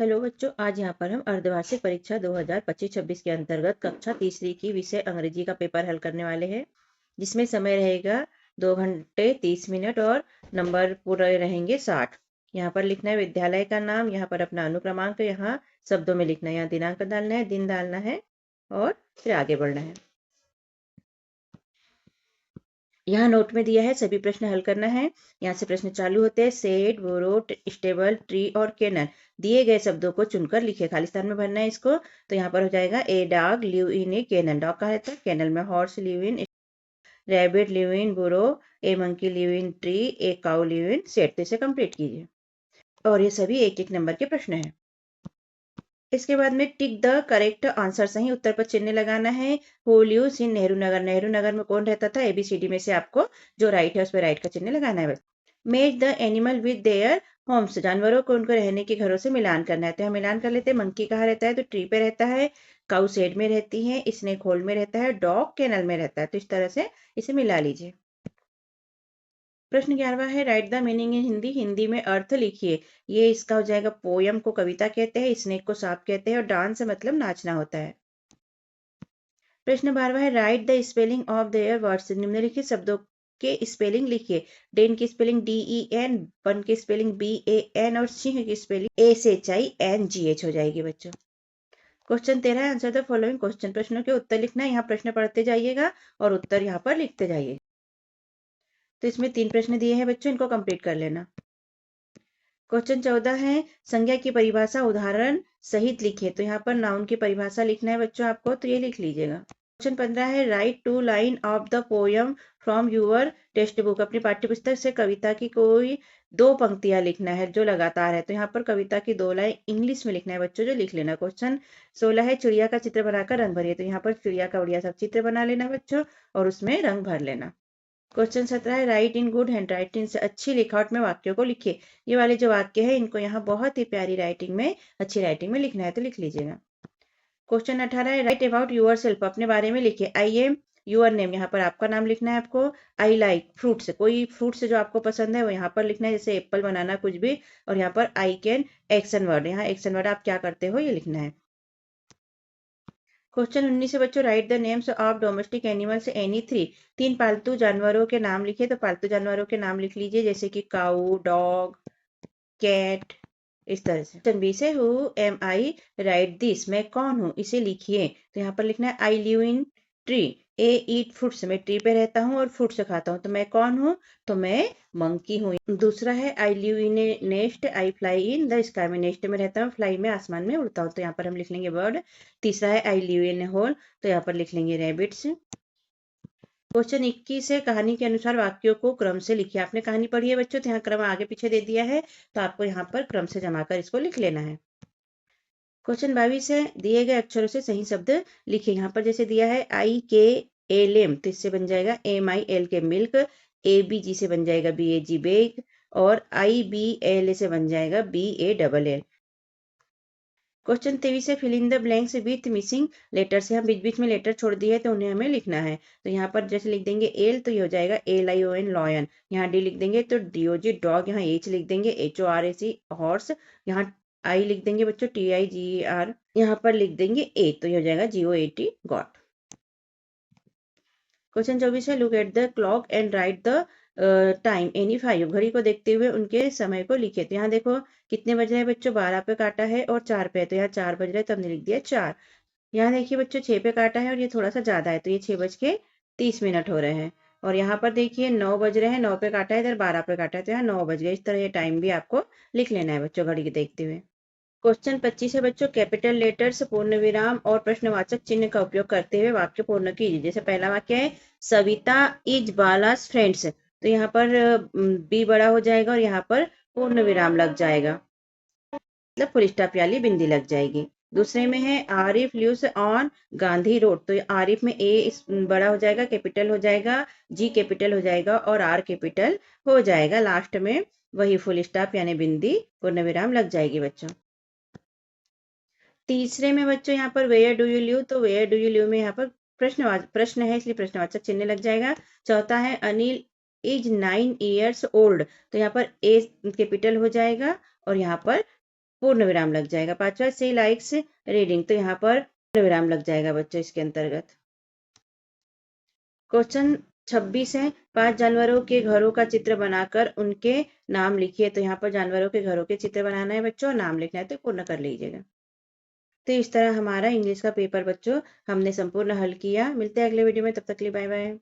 Hello बच्चों, आज यहाँ पर हम अर्धवार्षिक परीक्षा 2025-26 के अंतर्गत कक्षा तीसरी की विषय अंग्रेजी का पेपर हल करने वाले हैं, जिसमें समय रहेगा 2 घंटे 30 मिनट और नंबर पूरे रहेंगे 60। यहाँ पर लिखना है विद्यालय का नाम, यहाँ पर अपना अनुक्रमांक, यहाँ शब्दों में लिखना है, यहाँ दिनांक डालना है, दिन डालना है और फिर आगे बढ़ना है। यहाँ नोट में दिया है सभी प्रश्न हल करना है। यहाँ से प्रश्न चालू होते हैं। सेड, बोरो, स्टेबल, ट्री और केनल दिए गए शब्दों को चुनकर लिखे। खाली स्थान में भरना है इसको। तो यहाँ पर हो जाएगा a dog live in a kennel, dog का रहता है, केनल में horse live in, rabbit live in burrow, a monkey live in tree, a cow live in shed. तो इसे कंप्लीट कीजिए और ये सभी एक एक नंबर के प्रश्न हैं। इसके बाद में टिक द करेक्ट आंसर, सही उत्तर पर चिन्ह लगाना है। Who lives in Nehru Nagar, Nehru Nagar में कौन रहता था, एबीसीडी में से आपको जो राइट है उस पर राइट का चिन्ह लगाना है। Match the animal with their homes, जानवरों को उनको रहने के घरों से मिलान करना है। तो यहाँ मिलान कर लेते हैं। मंकी कहाँ रहता है, तो ट्री पे रहता है, काउ शेड में रहती है, स्नेक होल में रहता है, डॉग केनल में रहता है। तो इस तरह से इसे मिला लीजिए। प्रश्न 11वां है right the meaning in Hindi, Hindi में अर्थ लिखिए। ये इसका हो जाएगा। पोयम को कविता कहते हैं, स्नेक को सांप कहते हैं और डांस मतलब नाचना होता है। प्रश्न 12वां है right the spelling of their words, निम्नलिखित शब्दों के स्पेलिंग लिखिए। डेन की स्पेलिंग DEN, वन की स्पेलिंग BAN और सिंह की स्पेलिंग SHINGH हो जाएगी बच्चों। क्वेश्चन 13 है आंसर द फॉलोइंग क्वेश्चन, प्रश्नों के उत्तर लिखना है। यहाँ प्रश्न पढ़ते जाइएगा और उत्तर यहाँ पर लिखते जाइए। तो इसमें 3 प्रश्न दिए हैं बच्चों, इनको कंप्लीट कर लेना। क्वेश्चन 14 है संज्ञा की परिभाषा उदाहरण सहित लिखिए। तो यहाँ पर नाउन की परिभाषा लिखना है बच्चों आपको, तो ये लिख लीजिएगा। क्वेश्चन 15 है right 2 line of the poem from your text book, अपनी पाठ्यपुस्तक से कविता की कोई 2 पंक्तियां लिखना है जो लगातार है। तो यहाँ पर कविता की 2 लाइन इंग्लिश में लिखना है बच्चों, जो लिख लेना। क्वेश्चन 16 है चिड़िया का चित्र बनाकर रंग भरिए। तो यहाँ पर चिड़िया का बढ़िया सा चित्र बना लेना बच्चों और उसमें रंग भर लेना। क्वेश्चन 17 है right in good hand writing, से अच्छी लिखावट में वाक्यों को लिखिए। ये वाले जो वाक्य है इनको यहाँ बहुत ही प्यारी राइटिंग में, अच्छी राइटिंग में लिखना है, तो लिख लीजिएगा। क्वेश्चन 18 है राइट अबाउट यूर सेल्फ, अपने बारे में लिखिए। आई एम यूर नेम, यहाँ पर आपका नाम लिखना है आपको। आई लाइक फ्रूट्स, कोई फ्रूट्स जो आपको पसंद है वो यहाँ पर लिखना है, जैसे एप्पल, बनाना, कुछ भी। और यहाँ पर आई कैन एक्शन वर्ड, यहाँ एक्शन वर्ड आप क्या करते हो ये लिखना है। क्वेश्चन 19 से बच्चों right the names of domestic animals any 3 पालतू जानवरों के नाम लिखिए। तो पालतू जानवरों के नाम लिख लीजिए, जैसे कि काऊ, डॉग, कैट, इस तरह से। क्वेश्चन 20 है who am I, right this, मैं कौन हूँ, इसे लिखिए। तो यहाँ पर लिखना है I live in tree, A eat fruits, मैं ट्री पे रहता हूँ और फ्रूट्स खाता हूँ। तो मैं कौन हूँ, तो मैं मंकी हूँ। दूसरा है I live in A nest, I fly in the sky, में नेस्ट में रहता हूँ, फ्लाई में आसमान में उड़ता हूँ। तो यहाँ पर हम लिख लेंगे बर्ड। तीसरा है I live in A whole, तो यहाँ पर लिख लेंगे रैबिट्स। क्वेश्चन 21 है कहानी के अनुसार वाक्यों को क्रम से लिखिए। आपने कहानी पढ़ी है बच्चों, तो यहाँ क्रम आगे पीछे दे दिया है, तो आपको यहाँ पर क्रम से जमा कर इसको लिख लेना है। क्वेश्चन 22 है दिए गए अक्षरों से सही शब्द लिखिए। यहाँ पर जैसे दिया है IKLM, तो इससे बन जाएगा MILK मिल्क, ABG से बन जाएगा BAG बेग और IBLA से बन जाएगा BALL। क्वेश्चन 23 है fill in the blanks with missing letter, से हम बीच बीच में लेटर छोड़ दिए तो उन्हें हमें लिखना है। तो यहाँ पर जैसे लिख देंगे एल, तो ये हो जाएगा LION लॉयन। यहाँ D लिख देंगे तो DOG डॉग, यहाँ H लिख देंगे HORAC हॉर्स, यहाँ I लिख देंगे बच्चों TIGER, यहाँ पर लिख देंगे A, तो ये हो जाएगा GOAT गॉट। क्वेश्चन 24 है look at the clock and right the time any 5, घड़ी को देखते हुए उनके समय को लिखे। तो यहाँ देखो कितने बज रहे हैं बच्चों, 12 पे काटा है और 4 पे है, तो यहाँ 4 बज रहे हैं, तो हमने लिख दिया 4। यहाँ देखिए बच्चों 6 पे काटा है और ये थोड़ा सा ज्यादा है, तो ये 6:30 हो रहे हैं। और यहाँ पर देखिए 9 बज रहे हैं, 9 पे काटा है, इधर 12 पे काटा है, तो यहाँ 9 बज गए। इस तरह ये टाइम भी आपको लिख लेना है बच्चों घड़ी के देखते हुए। क्वेश्चन 25 है बच्चों कैपिटल लेटर्स, पूर्ण विराम और प्रश्नवाचक चिन्ह का उपयोग करते हुए वाक्य पूर्ण कीजिए। जैसे पहला वाक्य है सविता इज बालास फ्रेंड्स, तो यहाँ पर बी बड़ा हो जाएगा और यहाँ पर पूर्ण विराम लग जाएगा, मतलब फुल स्टॉप वाली बिंदी लग जाएगी। दूसरे में है Arif lives on Gandhi road, तो आरिफ में ए बड़ा हो जाएगा, कैपिटल हो जाएगा, जी कैपिटल हो जाएगा और आर कैपिटल हो जाएगा। लास्ट में वही फुल स्टॉप यानी बिंदी पूर्ण विराम लग जाएगी बच्चों। तीसरे में बच्चों यहाँ पर वेयर डू यू लिव, तो वेयर डू यू लिव में यहाँ पर प्रश्न है इसलिए प्रश्नवाचक चिन्ह लग जाएगा। चौथा है अनिल इज 9 years old, तो यहाँ पर ए कैपिटल हो जाएगा और यहाँ पर पूर्ण विराम लग जाएगा। पांचवा, सी लाइक्स रीडिंग, तो यहाँ पर पूर्ण विराम लग जाएगा बच्चों इसके अंतर्गत। क्वेश्चन 26 है, 5 जानवरों के घरों का चित्र बनाकर उनके नाम लिखिए। तो यहाँ पर जानवरों के घरों के चित्र बनाना है बच्चों, नाम लिखना है, तो पूर्ण कर लीजिएगा। तो इस तरह हमारा इंग्लिश का पेपर बच्चों हमने संपूर्ण हल किया। मिलते हैं अगले वीडियो में, तब तक के लिए बाय बाय।